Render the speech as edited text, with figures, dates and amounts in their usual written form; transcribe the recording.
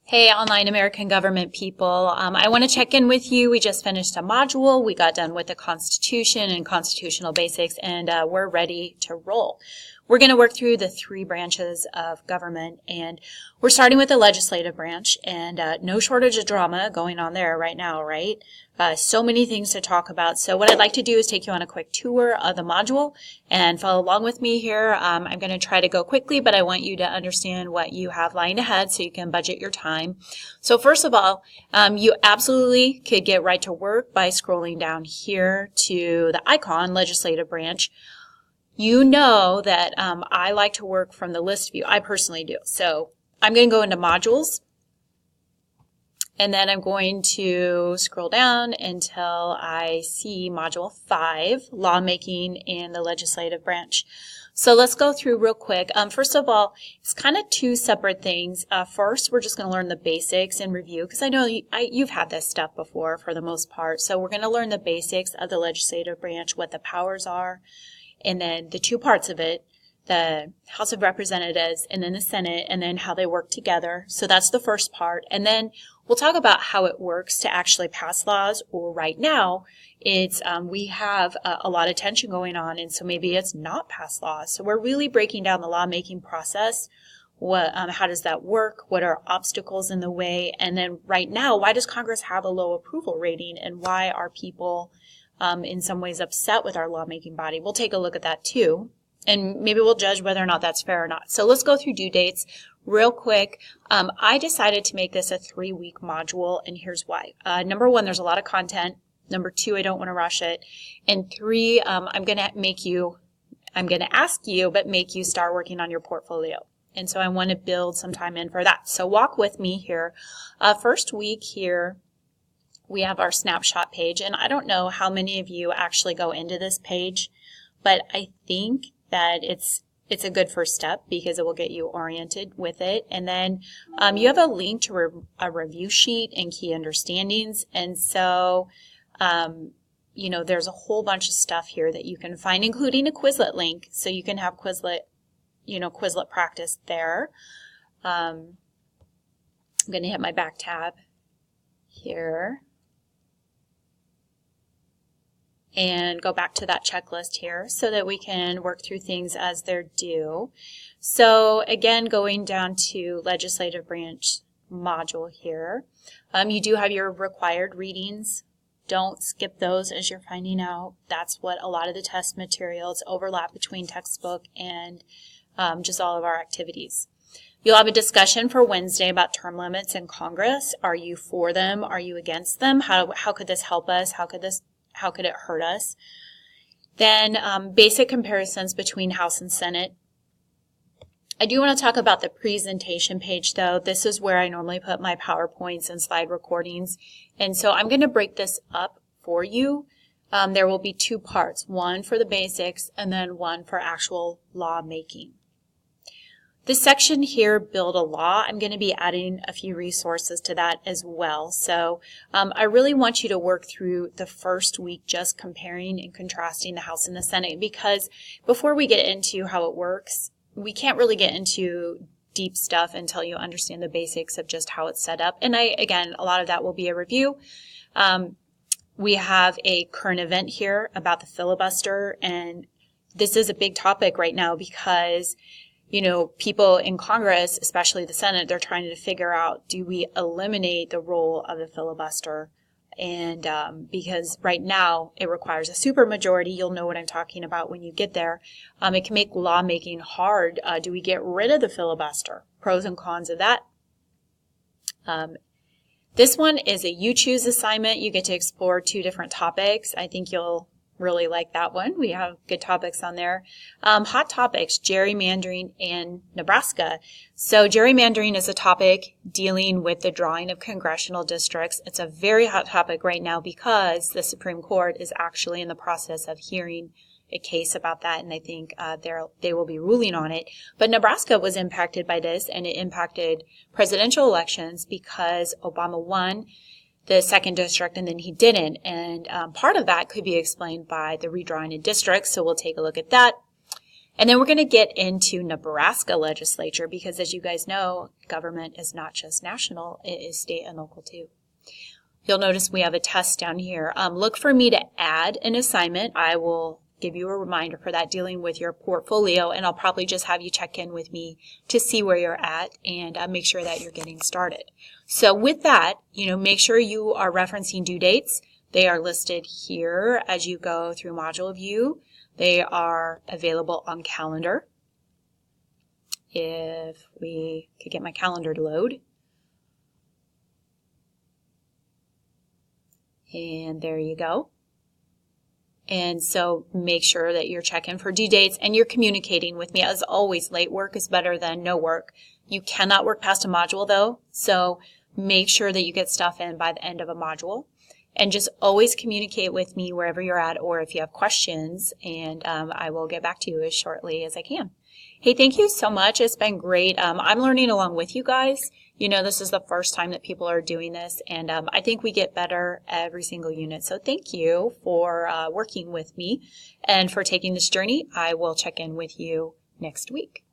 Hey, online American government people. I want to check in with you. We just finished a module. We got done with the Constitution and constitutional basics, and we're ready to roll. We're going to work through the three branches of government, and we're starting with the legislative branch, and no shortage of drama going on there right now, right? So many things to talk about. So what I'd like to do is take you on a quick tour of the module and follow along with me here. I'm going to try to go quickly, but I want you to understand what you have lying ahead so you can budget your time. So first of all, you absolutely could get right to work by scrolling down here to the icon, legislative branch. You know that I like to work from the list view. I personally do. So I'm going to go into modules. And then I'm going to scroll down until I see Module 5, Lawmaking in the Legislative Branch. So let's go through real quick. First of all, it's kind of two separate things. First, we're just going to learn the basics and review, because I know you've had this stuff before for the most part. So we're going to learn the basics of the legislative branch, what the powers are, and then the two parts of it, the House of Representatives and then the Senate, and then how they work together. So that's the first part. And then we'll talk about how it works to actually pass laws, or right now it's we have a lot of tension going on, and so maybe it's not pass laws. So we're really breaking down the lawmaking process. How does that work? What are obstacles in the way? And then right now, why does Congress have a low approval rating, and why are people in some ways upset with our lawmaking body? We'll take a look at that too. And maybe we'll judge whether or not that's fair or not. So let's go through due dates real quick. I decided to make this a 3-week module, and here's why. Number one, there's a lot of content. Number two, I don't want to rush it. And three, I'm going to ask you, but make you start working on your portfolio. And so I want to build some time in for that. So walk with me here. First week here, we have our snapshot page. And I don't know how many of you actually go into this page, but I think that it's a good first step because it will get you oriented with it. And then you have a link to a review sheet and key understandings. And so, there's a whole bunch of stuff here that you can find, including a Quizlet link. So you can have Quizlet practice there. I'm going to hit my back tab here and go back to that checklist here so that we can work through things as they're due. So again, going down to legislative branch module here, you do have your required readings. Don't skip those as you're finding out. That's what a lot of the test materials overlap between textbook and just all of our activities. You'll have a discussion for Wednesday about term limits in Congress. Are you for them? Are you against them? How could this help us? How could it hurt us? Then basic comparisons between House and Senate. I do want to talk about the presentation page, though. This is where I normally put my PowerPoints and slide recordings. And so I'm going to break this up for you. There will be two parts, one for the basics and then one for actual law making. This section here, Build a Law, I'm going to be adding a few resources to that as well. So I really want you to work through the first week just comparing and contrasting the House and the Senate, because before we get into how it works, we can't really get into deep stuff until you understand the basics of just how it's set up. And again, a lot of that will be a review. We have a current event here about the filibuster, and this is a big topic right now because people in Congress, especially the Senate, they're trying to figure out, do we eliminate the role of the filibuster? And because right now it requires a supermajority, you'll know what I'm talking about when you get there. It can make lawmaking hard. Do we get rid of the filibuster? Pros and cons of that. This one is a you choose assignment. You get to explore 2 different topics. I think you'll really like that one. We have good topics on there. Hot topics, gerrymandering and Nebraska. So gerrymandering is a topic dealing with the drawing of congressional districts. It's a very hot topic right now because the Supreme Court is actually in the process of hearing a case about that, and I think they will be ruling on it. But Nebraska was impacted by this, and it impacted presidential elections because Obama won the 2nd district and then he didn't. And part of that could be explained by the redrawing of districts, so we'll take a look at that. And then we're going to get into Nebraska legislature because, as you guys know, government is not just national, it is state and local too. You'll notice we have a test down here. Look for me to add an assignment. I will give you a reminder for that dealing with your portfolio, and I'll probably just have you check in with me to see where you're at and make sure that you're getting started. So with that, make sure you are referencing due dates. They are listed here as you go through module view. They are available on calendar. If we could get my calendar to load. And there you go. And so make sure that you're checking for due dates and you're communicating with me. As always, late work is better than no work. You cannot work past a module though, so make sure that you get stuff in by the end of a module. And just always communicate with me wherever you're at or if you have questions, and I will get back to you as shortly as I can. Hey, thank you so much. It's been great. I'm learning along with you guys. This is the first time that people are doing this, and I think we get better every single unit. So thank you for working with me and for taking this journey. I will check in with you next week.